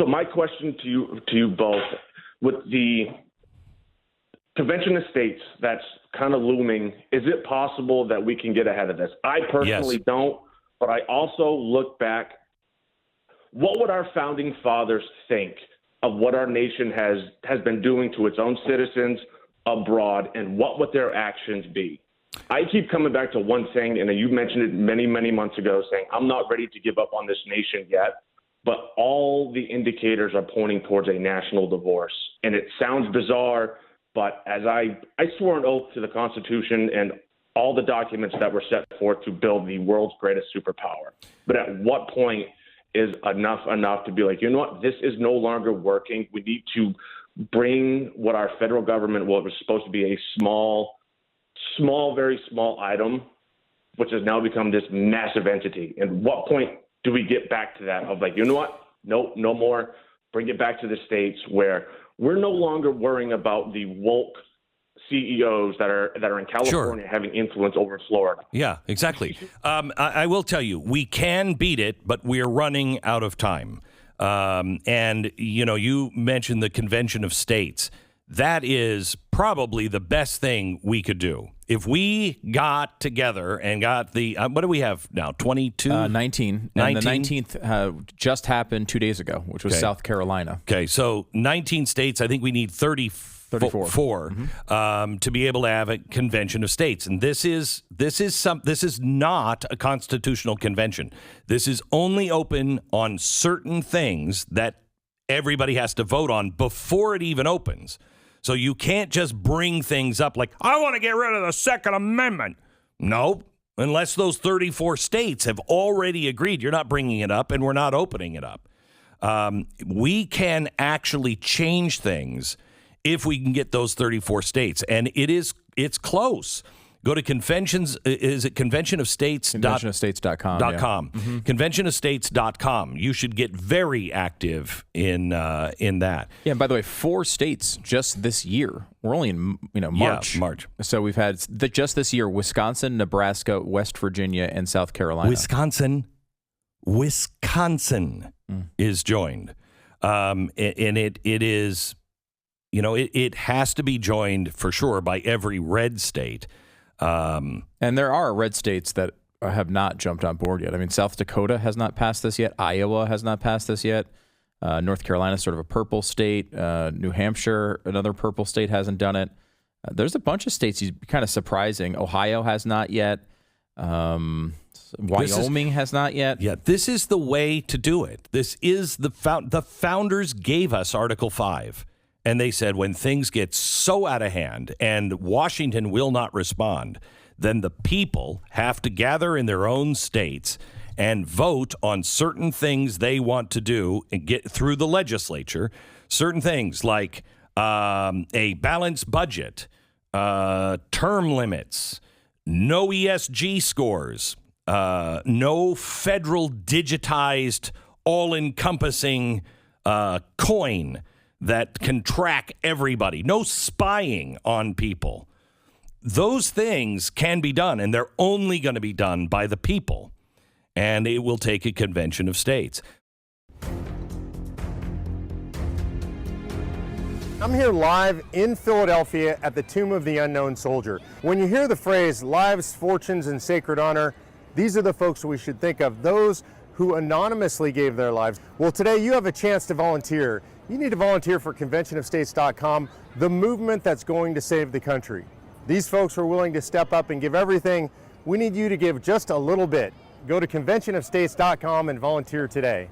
So my question to you both, with the Convention of States that's kind of looming, is it possible that we can get ahead of this? I personally don't, but I also look back. What would our founding fathers think of what our nation has been doing to its own citizens abroad, and what would their actions be? I keep coming back to one thing, and you mentioned it many, many months ago, saying I'm not ready to give up on this nation yet, but all the indicators are pointing towards a national divorce. And it sounds bizarre, but as I swore an oath to the Constitution and all the documents that were set forth to build the world's greatest superpower. But at what point is enough to be like, you know what, this is no longer working. We need to bring what our federal government, what was supposed to be a small, very small item, which has now become this massive entity. And what point do we get back to that of like, you know what, no more, bring it back to the states where we're no longer worrying about the woke CEOs that are in California having influence over Florida. Yeah, exactly. I will tell you, we can beat it, but we're running out of time. And, you know, you mentioned the Convention of States. That is probably the best thing we could do. If we got together and got the, what do we have now, 22? 19. And the 19th just happened 2 days ago, which was South Carolina. Okay, so 19 states, I think we need 34 to be able to have a convention of states. And this is not a constitutional convention. This is only open on certain things that everybody has to vote on before it even opens. So you can't just bring things up like, I want to get rid of the Second Amendment. No, unless those 34 states have already agreed. You're not bringing it up, and we're not opening it up. We can actually change things if we can get those 34 states. And it's close. Go to conventions. Is it conventionofstates.com? Conventionofstates.com. Yeah. Conventionofstates.com. You should get very active in that. Yeah. And by the way, 4 states just this year. We're only in March. Yeah, March. So we've had just this year: Wisconsin, Nebraska, West Virginia, and South Carolina. Wisconsin is joined, and it is. You know, it has to be joined for sure by every red state. And there are red states that have not jumped on board yet. I mean, South Dakota has not passed this yet. Iowa has not passed this yet. North Carolina is sort of a purple state. New Hampshire, another purple state, hasn't done it. There's a bunch of states. Kind of surprising. Ohio has not yet. Wyoming has not yet. Yeah, this is the way to do it. This is the founders gave us Article 5. And they said when things get so out of hand and Washington will not respond, then the people have to gather in their own states and vote on certain things they want to do and get through the legislature. Certain things like a balanced budget, term limits, no ESG scores, no federal digitized, all-encompassing coin that can track everybody. No spying on people. Those things can be done, and they're only going to be done by the people. And it will take a convention of states. I'm here live in Philadelphia at the Tomb of the Unknown Soldier. When you hear the phrase lives, fortunes, and sacred honor, these are the folks we should think of, those who anonymously gave their lives. Well, today you have a chance to volunteer. You need to volunteer for conventionofstates.com, the movement that's going to save the country. These folks are willing to step up and give everything. We need you to give just a little bit. Go to conventionofstates.com and volunteer today.